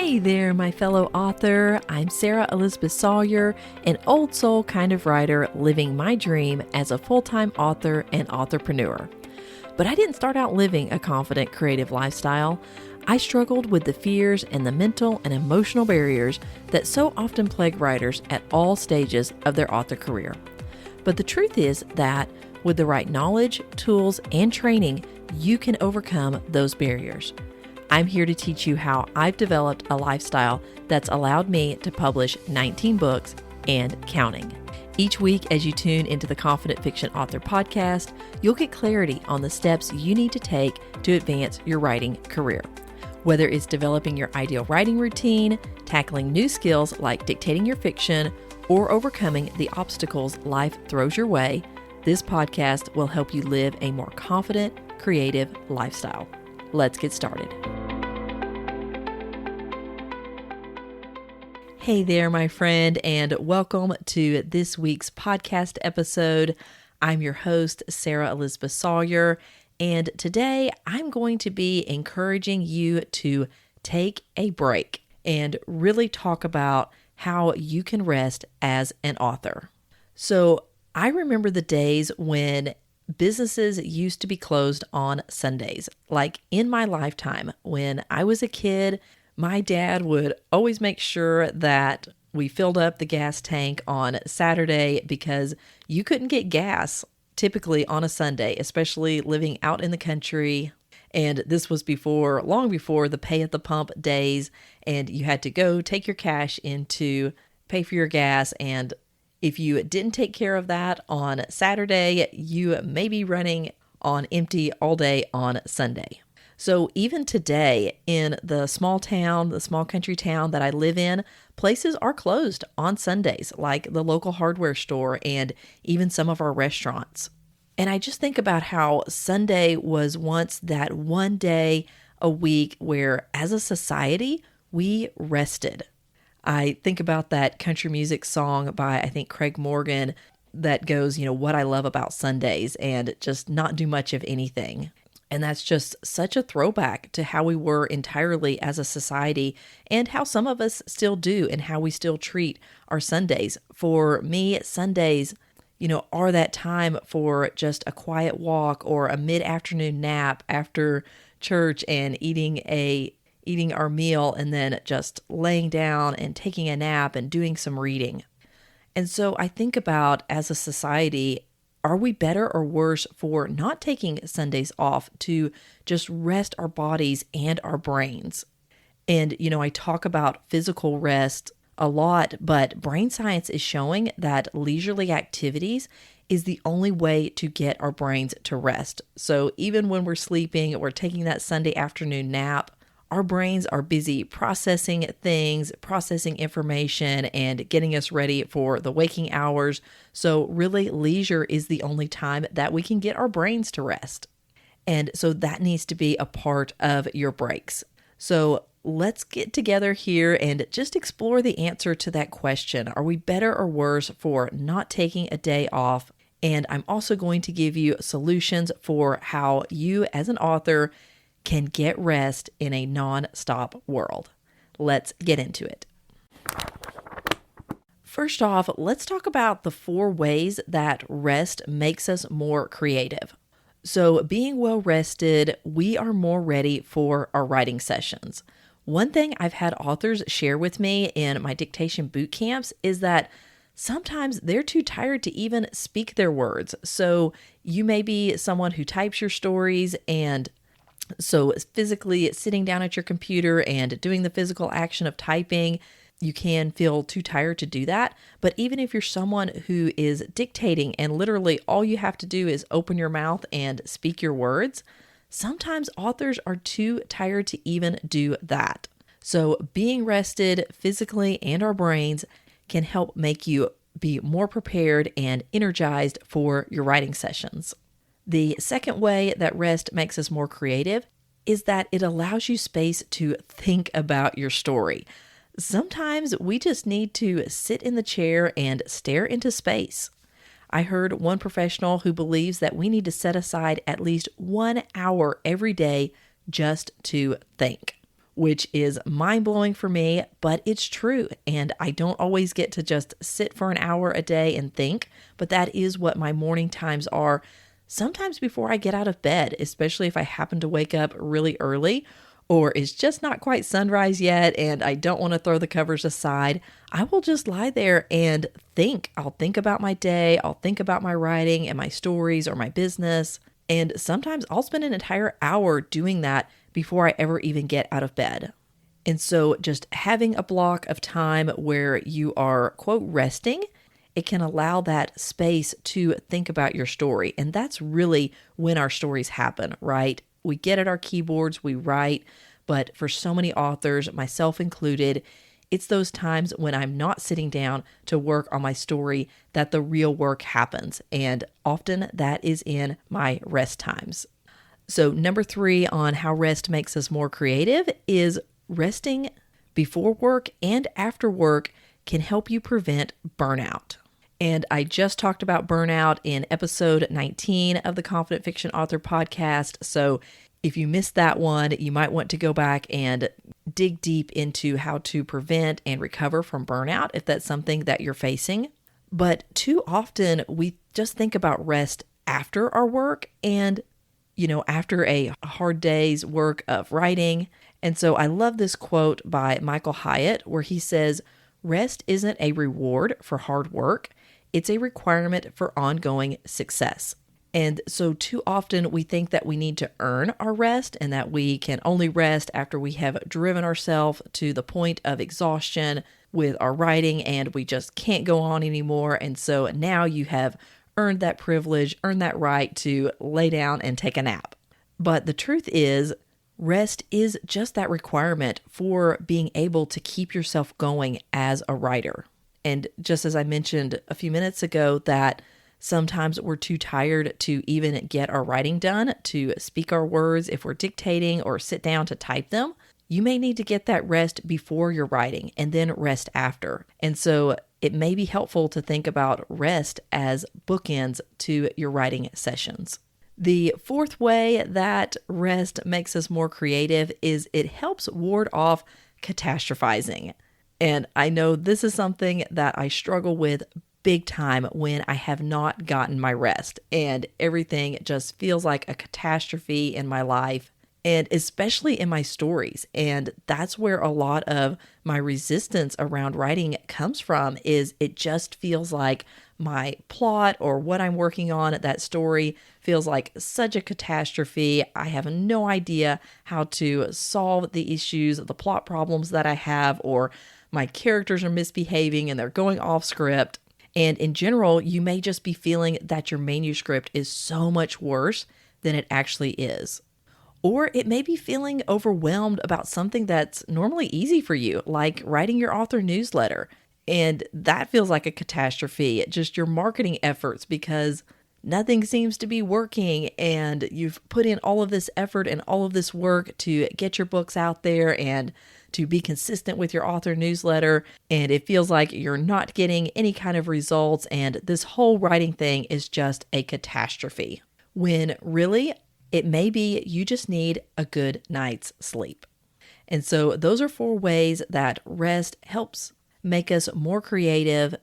Hey there, my fellow author. I'm Sarah Elizabeth Sawyer, an old soul kind of writer living my dream as a full-time author and authorpreneur. But I didn't start out living a confident, creative lifestyle. I struggled with the fears and the mental and emotional barriers that so often plague writers at all stages of their author career. But the truth is that with the right knowledge, tools, and training, you can overcome those barriers. I'm here to teach you how I've developed a lifestyle that's allowed me to publish 19 books and counting. Each week, as you tune into the Confident Fiction Author podcast, you'll get clarity on the steps you need to take to advance your writing career. Whether it's developing your ideal writing routine, tackling new skills like dictating your fiction, or overcoming the obstacles life throws your way, this podcast will help you live a more confident, creative lifestyle. Let's get started. Hey there, my friend, and welcome to this week's podcast episode. I'm your host, Sarah Elizabeth Sawyer, and today I'm going to be encouraging you to take a break and really talk about how you can rest as an author. So I remember the days when businesses used to be closed on Sundays. Like in my lifetime, when I was a kid, my dad would always make sure that we filled up the gas tank on Saturday because you couldn't get gas typically on a Sunday, especially living out in the country. And this was long before the pay at the pump days, and you had to go take your cash in to pay for your gas. And if you didn't take care of that on Saturday, you may be running on empty all day on Sunday. So even today in the small country town that I live in, places are closed on Sundays, like the local hardware store and even some of our restaurants. And I just think about how Sunday was once that one day a week where, as a society, we rested. I think about that country music song by, I think, Craig Morgan that goes, what I love about Sundays and just not do much of anything. And that's just such a throwback to how we were entirely as a society and how some of us still do and how we still treat our Sundays. For me, Sundays, are that time for just a quiet walk or a mid-afternoon nap after church and eating our meal and then just laying down and taking a nap and doing some reading. And so I think about, as a society, are we better or worse for not taking Sundays off to just rest our bodies and our brains? And, I talk about physical rest a lot, but brain science is showing that leisurely activities is the only way to get our brains to rest. So even when we're sleeping or taking that Sunday afternoon nap, our brains are busy processing things, processing information, and getting us ready for the waking hours. So really, leisure is the only time that we can get our brains to rest. And so that needs to be a part of your breaks. So let's get together here and just explore the answer to that question. Are we better or worse for not taking a day off? And I'm also going to give you solutions for how you, as an author, can get rest in a non-stop world. Let's get into it. First off, let's talk about the 4 ways that rest makes us more creative. So being well rested, we are more ready for our writing sessions. One thing I've had authors share with me in my dictation boot camps is that sometimes they're too tired to even speak their words. So you may be someone who types your stories, and so physically sitting down at your computer and doing the physical action of typing, you can feel too tired to do that. But even if you're someone who is dictating and literally all you have to do is open your mouth and speak your words, sometimes authors are too tired to even do that. So being rested physically and our brains can help make you be more prepared and energized for your writing sessions. The second way that rest makes us more creative is that it allows you space to think about your story. Sometimes we just need to sit in the chair and stare into space. I heard one professional who believes that we need to set aside at least 1 hour every day just to think. which is mind-blowing for me, but it's true. And I don't always get to just sit for an hour a day and think, but that is what my morning times are. Sometimes before I get out of bed, especially if I happen to wake up really early or it's just not quite sunrise yet and I don't want to throw the covers aside, I will just lie there and think. I'll think about my day, I'll think about my writing and my stories or my business, and sometimes I'll spend an entire hour doing that before I ever even get out of bed. And so just having a block of time where you are, quote, resting, it can allow that space to think about your story. And that's really when our stories happen, right? We get at our keyboards, we write, but for so many authors, myself included, it's those times when I'm not sitting down to work on my story that the real work happens. And often that is in my rest times. So number 3 on how rest makes us more creative is resting before work and after work can help you prevent burnout. And I just talked about burnout in episode 19 of the Confident Fiction Author podcast. So if you missed that one, you might want to go back and dig deep into how to prevent and recover from burnout if that's something that you're facing. But too often we just think about rest after our work and, after a hard day's work of writing. And so I love this quote by Michael Hyatt where he says, "Rest isn't a reward for hard work. It's a requirement for ongoing success." And so too often we think that we need to earn our rest and that we can only rest after we have driven ourselves to the point of exhaustion with our writing and we just can't go on anymore. And so now you have earned that privilege, earned that right to lay down and take a nap. But the truth is, rest is just that requirement for being able to keep yourself going as a writer. And just as I mentioned a few minutes ago, that sometimes we're too tired to even get our writing done, to speak our words if we're dictating or sit down to type them. You may need to get that rest before you're writing and then rest after. And so it may be helpful to think about rest as bookends to your writing sessions. The 4th way that rest makes us more creative is it helps ward off catastrophizing. And I know this is something that I struggle with big time when I have not gotten my rest and everything just feels like a catastrophe in my life and especially in my stories. And that's where a lot of my resistance around writing comes from, is it just feels like my plot or what I'm working on at that story feels like such a catastrophe. I have no idea how to solve the issues, the plot problems that I have, or my characters are misbehaving and they're going off script. And in general, you may just be feeling that your manuscript is so much worse than it actually is. Or it may be feeling overwhelmed about something that's normally easy for you, like writing your author newsletter. And that feels like a catastrophe, just your marketing efforts, because nothing seems to be working and you've put in all of this effort and all of this work to get your books out there and to be consistent with your author newsletter, and it feels like you're not getting any kind of results and this whole writing thing is just a catastrophe. When really, it may be you just need a good night's sleep. And so those are 4 ways that rest helps make us more creative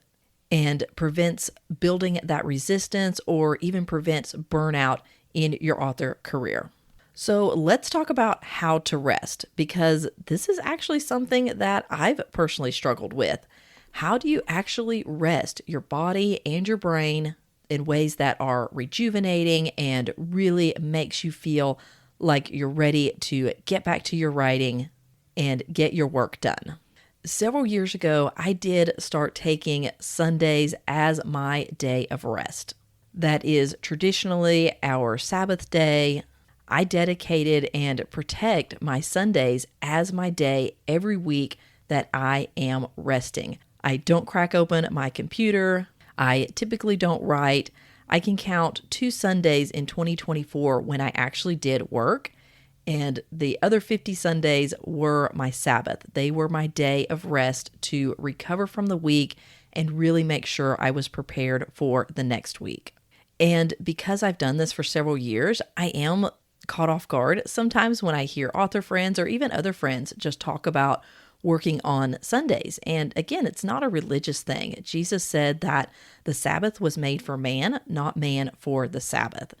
and prevents building that resistance or even prevents burnout in your author career. So let's talk about how to rest, because this is actually something that I've personally struggled with. How do you actually rest your body and your brain in ways that are rejuvenating and really makes you feel like you're ready to get back to your writing and get your work done? Several years ago, I did start taking Sundays as my day of rest. That is traditionally our Sabbath day. I dedicated and protect my Sundays as my day every week that I am resting. I don't crack open my computer. I typically don't write. I can count 2 Sundays in 2024 when I actually did work, and the other 50 Sundays were my Sabbath. They were my day of rest to recover from the week and really make sure I was prepared for the next week. And because I've done this for several years, I am caught off guard sometimes when I hear author friends or even other friends just talk about working on Sundays. And again, it's not a religious thing. Jesus said that the Sabbath was made for man, not man for the Sabbath.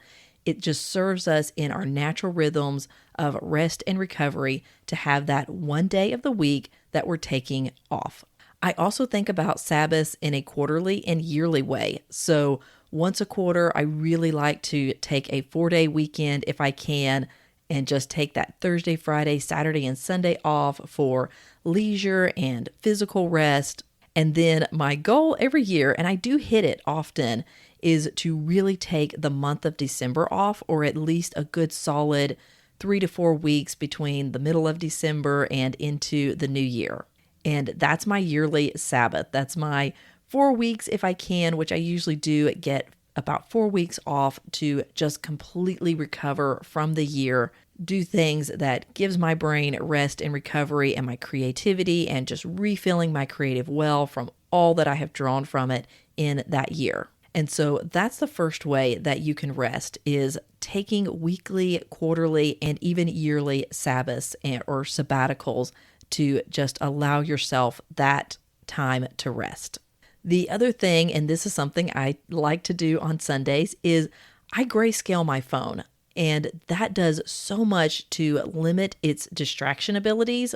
It just serves us in our natural rhythms of rest and recovery to have that one day of the week that we're taking off. I also think about Sabbaths in a quarterly and yearly way. So once a quarter, I really like to take a 4-day weekend if I can, and just take that Thursday, Friday, Saturday, and Sunday off for leisure and physical rest. And then my goal every year, and I do hit it often, is to really take the month of December off, or at least a good solid 3 to 4 weeks between the middle of December and into the new year. And that's my yearly Sabbath. That's my 4 weeks if I can, which I usually do get about 4 weeks off to just completely recover from the year, do things that gives my brain rest and recovery and my creativity, and just refilling my creative well from all that I have drawn from it in that year. And so that's the first way that you can rest, is taking weekly, quarterly, and even yearly Sabbaths or sabbaticals to just allow yourself that time to rest. The other thing, and this is something I like to do on Sundays, is I grayscale my phone. And that does so much to limit its distraction abilities.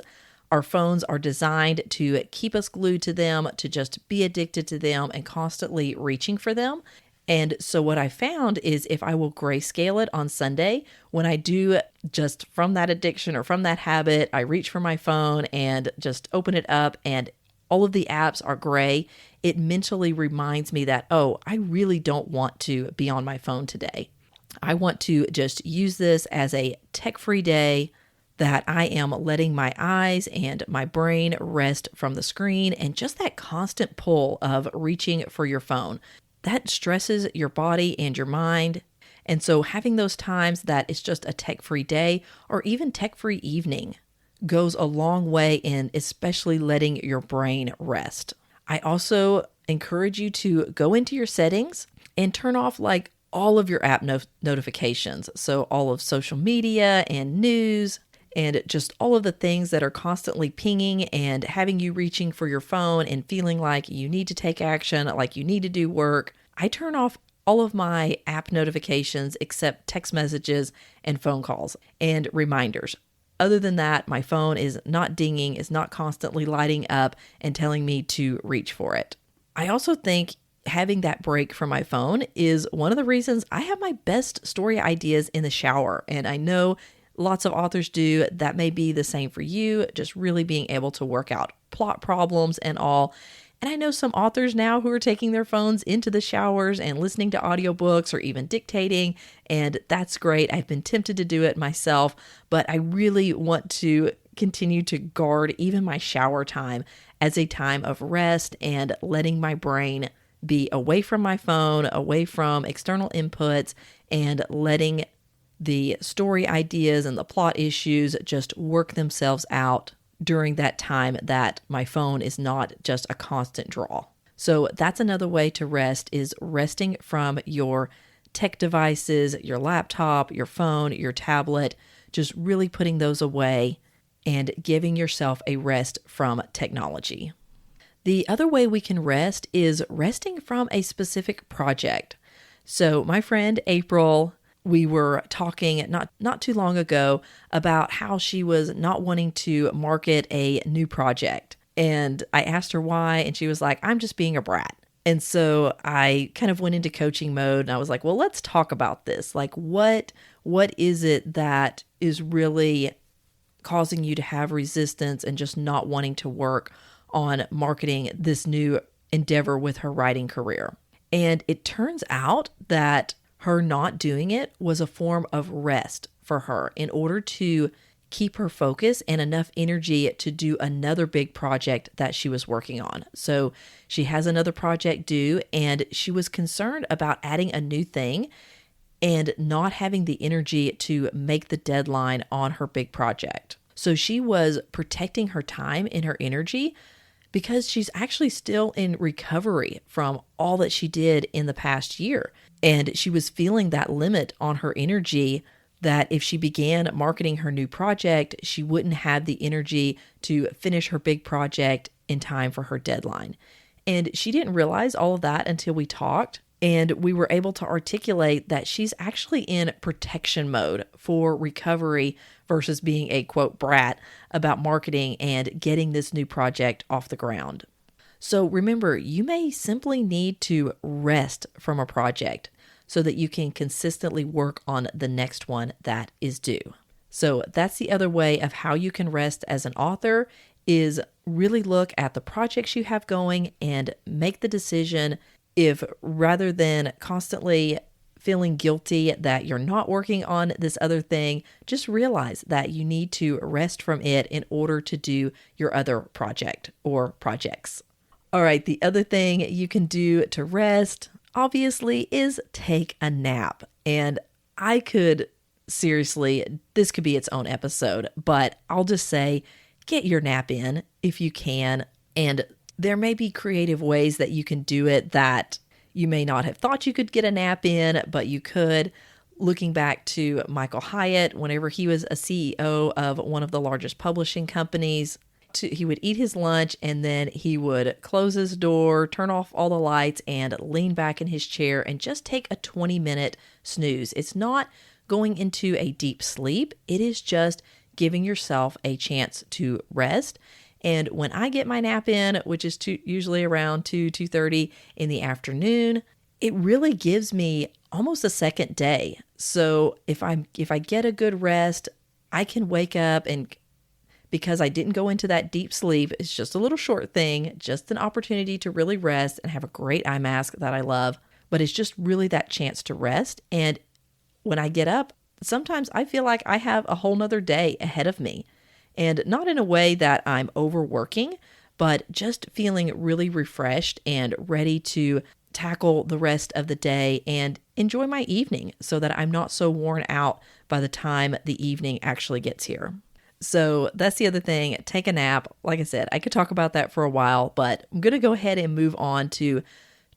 Our phones are designed to keep us glued to them, to just be addicted to them and constantly reaching for them. And so what I found is if I will grayscale it on Sunday, when I do just from that addiction or from that habit, I reach for my phone and just open it up and all of the apps are gray, it mentally reminds me that, oh, I really don't want to be on my phone today. I want to just use this as a tech-free day, that I am letting my eyes and my brain rest from the screen, and just that constant pull of reaching for your phone. That stresses your body and your mind. And so having those times that it's just a tech-free day or even tech-free evening goes a long way in especially letting your brain rest. I also encourage you to go into your settings and turn off like all of your app notifications. So all of social media and news and just all of the things that are constantly pinging and having you reaching for your phone and feeling like you need to take action, like you need to do work. I turn off all of my app notifications except text messages and phone calls and reminders. Other than that, my phone is not dinging, is not constantly lighting up and telling me to reach for it. I also think having that break from my phone is one of the reasons I have my best story ideas in the shower. And I know lots of authors do. That may be the same for you, just really being able to work out plot problems and all. And I know some authors now who are taking their phones into the showers and listening to audiobooks or even dictating, and that's great. I've been tempted to do it myself, but I really want to continue to guard even my shower time as a time of rest and letting my brain be away from my phone, away from external inputs, and letting the story ideas and the plot issues just work themselves out during that time that my phone is not just a constant draw. So that's another way to rest, is resting from your tech devices, your laptop, your phone, your tablet, just really putting those away and giving yourself a rest from technology. The other way we can rest is resting from a specific project. So my friend April, we were talking not too long ago about how she was not wanting to market a new project. And I asked her why, and she was like, I'm just being a brat. And so I kind of went into coaching mode and I was like, well, let's talk about this. Like, what is it that is really causing you to have resistance and just not wanting to work on marketing this new endeavor with her writing career? And it turns out that her not doing it was a form of rest for her in order to keep her focus and enough energy to do another big project that she was working on. So she has another project due, and she was concerned about adding a new thing and not having the energy to make the deadline on her big project. So she was protecting her time and her energy because she's actually still in recovery from all that she did in the past year. And she was feeling that limit on her energy that if she began marketing her new project, she wouldn't have the energy to finish her big project in time for her deadline. And she didn't realize all of that until we talked. And we were able to articulate that she's actually in protection mode for recovery versus being a quote brat about marketing and getting this new project off the ground. So remember, you may simply need to rest from a project so that you can consistently work on the next one that is due. So that's the other way of how you can rest as an author, is really look at the projects you have going and make the decision if, rather than constantly feeling guilty that you're not working on this other thing, just realize that you need to rest from it in order to do your other project or projects. All right, the other thing you can do to rest, obviously, is take a nap. And I could seriously, this could be its own episode, but I'll just say, get your nap in if you can. And there may be creative ways that you can do it that you may not have thought you could get a nap in, but you could. Looking back to Michael Hyatt, whenever he was a CEO of one of the largest publishing companies, he would eat his lunch and then he would close his door, turn off all the lights, and lean back in his chair and just take a 20-minute snooze. It's not going into a deep sleep. It is just giving yourself a chance to rest. And when I get my nap in, which is usually around 2:30 in the afternoon, it really gives me almost a second day. So if I get a good rest, I can wake up, and because I didn't go into that deep sleep, it's just a little short thing, just an opportunity to really rest and have a great eye mask that I love. But it's just really that chance to rest. And when I get up, sometimes I feel like I have a whole nother day ahead of me. And not in a way that I'm overworking, but just feeling really refreshed and ready to tackle the rest of the day and enjoy my evening so that I'm not so worn out by the time the evening actually gets here. So that's the other thing. Take a nap. Like I said, I could talk about that for a while, but I'm going to go ahead and move on to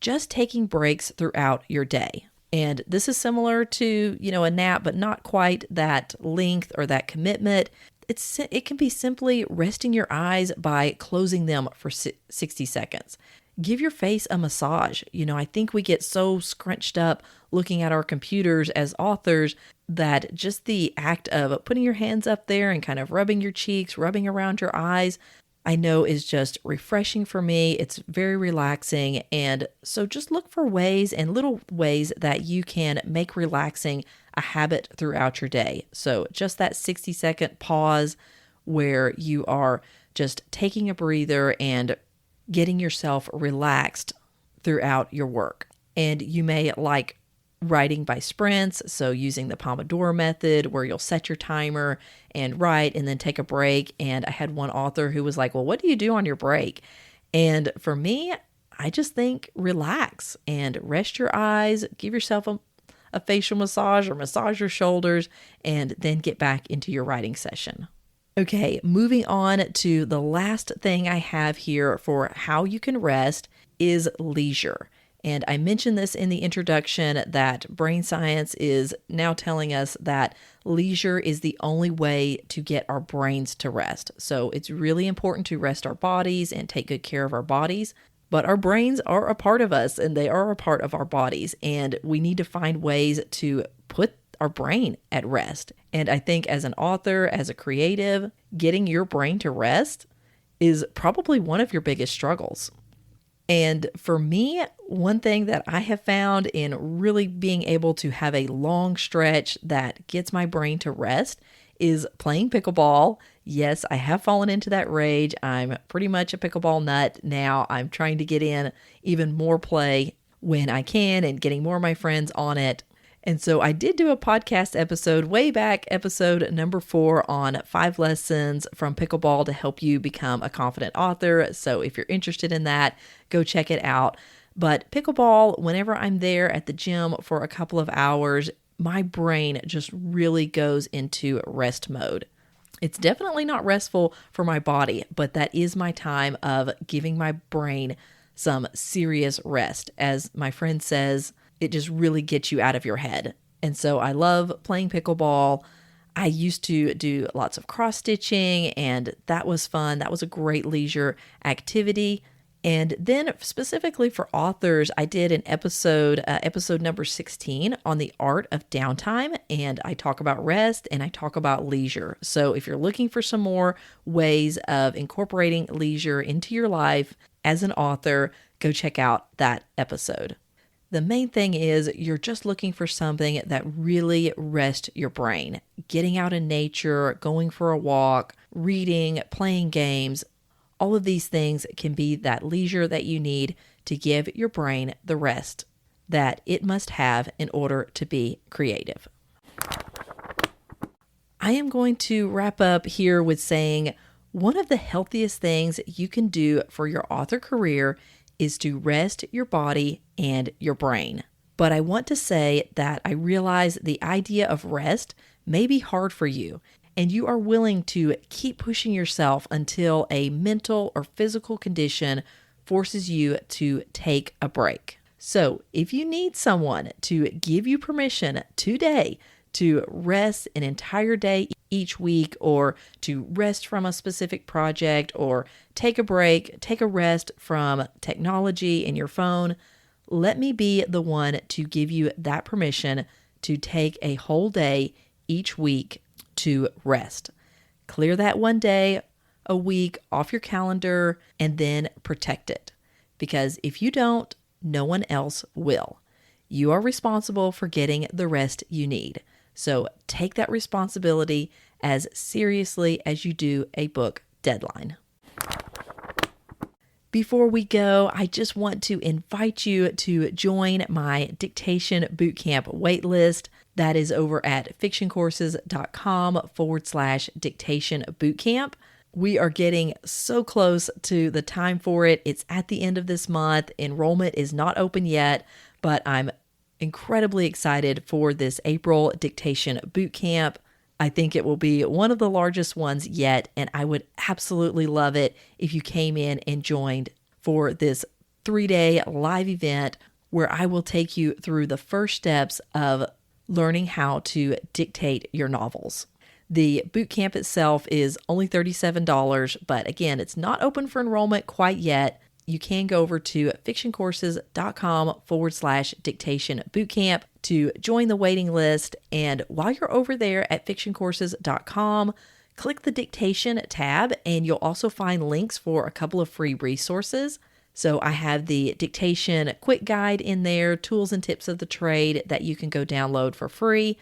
just taking breaks throughout your day. And this is similar to, a nap, but not quite that length or that commitment. It can be simply resting your eyes by closing them for 60 seconds. Give your face a massage. I think we get so scrunched up looking at our computers as authors that just the act of putting your hands up there and kind of rubbing your cheeks, rubbing around your eyes, I know is just refreshing for me. It's very relaxing. And so just look for ways and little ways that you can make relaxing a habit throughout your day. So just that 60-second pause where you are just taking a breather and getting yourself relaxed throughout your work. And you may like writing by sprints, so using the Pomodoro method where you'll set your timer and write and then take a break. And I had one author who was like, well, what do you do on your break? And for me, I just think relax and rest your eyes, give yourself a facial massage or massage your shoulders, and then get back into your writing session. Okay, moving on to the last thing I have here for how you can rest is leisure. And I mentioned this in the introduction that brain science is now telling us that leisure is the only way to get our brains to rest. So it's really important to rest our bodies and take good care of our bodies. But our brains are a part of us and they are a part of our bodies. And we need to find ways to put our brain at rest. And I think as an author, as a creative, getting your brain to rest is probably one of your biggest struggles. And for me, one thing that I have found in really being able to have a long stretch that gets my brain to rest is playing pickleball. Yes, I have fallen into that rage. I'm pretty much a pickleball nut now. I'm trying to get in even more play when I can and getting more of my friends on it. And so I did do a podcast episode way back, episode number 4 on 5 lessons from pickleball to help you become a confident author. So if you're interested in that, go check it out. But pickleball, whenever I'm there at the gym for a couple of hours, my brain just really goes into rest mode. It's definitely not restful for my body, but that is my time of giving my brain some serious rest. As my friend says, it just really gets you out of your head. And so I love playing pickleball. I used to do lots of cross stitching, and that was fun. That was a great leisure activity. And then specifically for authors, I did an episode number 16 on the art of downtime, and I talk about rest and I talk about leisure. So if you're looking for some more ways of incorporating leisure into your life as an author, go check out that episode. The main thing is you're just looking for something that really rests your brain. Getting out in nature, going for a walk, reading, playing games, all of these things can be that leisure that you need to give your brain the rest that it must have in order to be creative. I am going to wrap up here with saying one of the healthiest things you can do for your author career is to rest your body and your brain. But I want to say that I realize the idea of rest may be hard for you, and you are willing to keep pushing yourself until a mental or physical condition forces you to take a break. So if you need someone to give you permission today to rest an entire day each week, or to rest from a specific project, or take a break, take a rest from technology in your phone, let me be the one to give you that permission to take a whole day each week to rest. Clear that one day a week off your calendar and then protect it. Because if you don't, no one else will. You are responsible for getting the rest you need. So take that responsibility as seriously as you do a book deadline. Before we go, I just want to invite you to join my Dictation Bootcamp waitlist. That is over at fictioncourses.com/dictation bootcamp. We are getting so close to the time for it. It's at the end of this month. Enrollment is not open yet, but I'm incredibly excited for this April Dictation Bootcamp. I think it will be one of the largest ones yet, and I would absolutely love it if you came in and joined for this 3-day live event where I will take you through the first steps of learning how to dictate your novels. The bootcamp itself is only $37, but again, it's not open for enrollment quite yet. You can go over to fictioncourses.com/dictation bootcamp to join the waiting list. And while you're over there at fictioncourses.com, click the dictation tab, and you'll also find links for a couple of free resources. So I have the dictation quick guide in there, tools and tips of the trade that you can go download for free.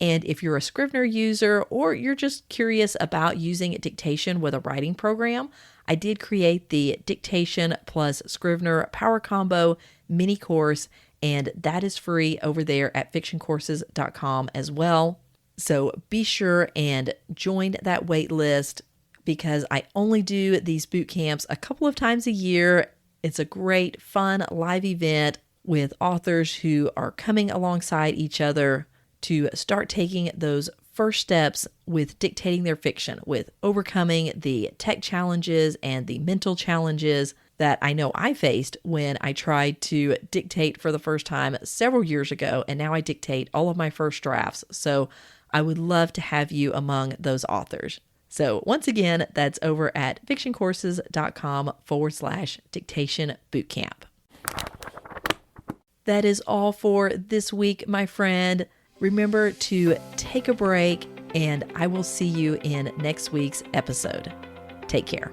And if you're a Scrivener user, or you're just curious about using dictation with a writing program, I did create the Dictation plus Scrivener Power Combo mini course, and that is free over there at fictioncourses.com as well. So be sure and join that wait list, because I only do these boot camps a couple of times a year. It's a great, fun live event with authors who are coming alongside each other to start taking those first steps with dictating their fiction, with overcoming the tech challenges and the mental challenges that I know I faced when I tried to dictate for the first time several years ago, and now I dictate all of my first drafts. So I would love to have you among those authors. So once again, that's over at fictioncourses.com/dictation bootcamp. That is all for this week, my friend. Remember to take a break, and I will see you in next week's episode. Take care.